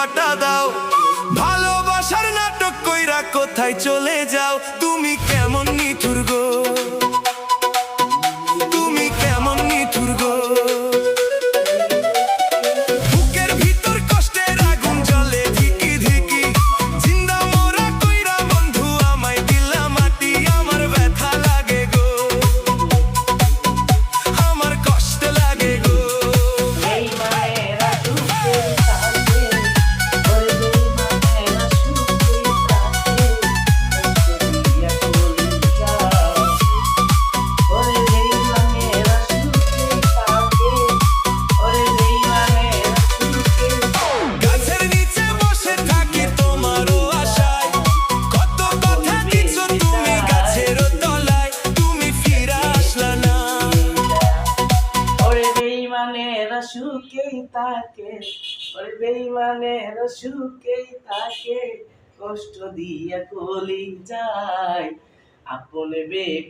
ছোঁয়াটা দাও। ভালোবাসার নাটক কইরা কোথায় চলে যাও? তুমি কেমন নিঠুর গো, তুমি কেমন নিঠুর গো। বুকের ভিতর কষ্টের আগুন জ্বলে ধিকি ধিকি, জিন্দা মোরা কইরা বন্ধু আমায় দিলা মাটি। আমার ব্যথা লাগে গো, আমার কষ্ট লাগে গো। এই মায়েরা সুখে থাকে, ওরে এই মায়েরা সুখে থাকে, দিয়া বলি যায়। ওরে এই মায়েরা সুখে থাকে, ওরে এই মায়েরা সুখে থাকে। গাছের নিচে বসে থাকি তোমারও আশায়, কত কথা দিছো তুমি গাছের তলায়, তুমি ফিরে আসলা না। ওরে বেঈমানেরা সুখেই থাকে, ওরে বেঈমানেরা সুখেই থাকে, কষ্ট দিয়া কলি যায়। আপন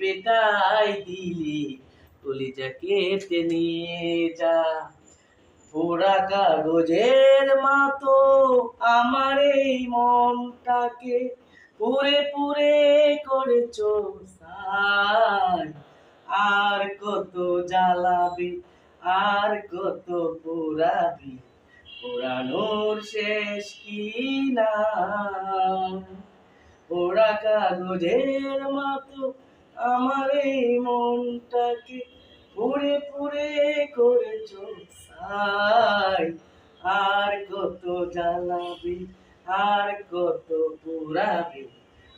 বেটাই দিলি কলিজা কেটে নিয়ে যা। পোড়া কাগজের মতো আমার এই মনটাকে পুরে পুরে করেছো ছাই। আর কত জ্বালাবি, আর কত পোড়াবি, পোড়ানোর শেষ কি না। পোড়া কাগজের মতো আমার এই মনটাকে পুড়ে পুড়ে করেছো ছাই। আর কত জ্বালাবি, আর কত পোড়াবি,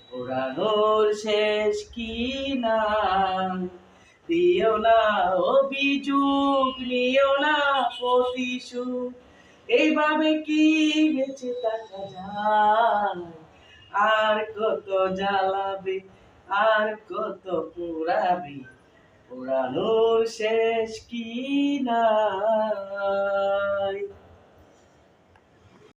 পোড়ানোর শেষ কি না। দিও না অভিযোগ, নিও না প্রতিশোধ, এইভাবে কি বেঁচে থাকা যায়। আর কত জ্বালাবি, আর কত পোড়াবি, পোড়ানোর শেষ কি না।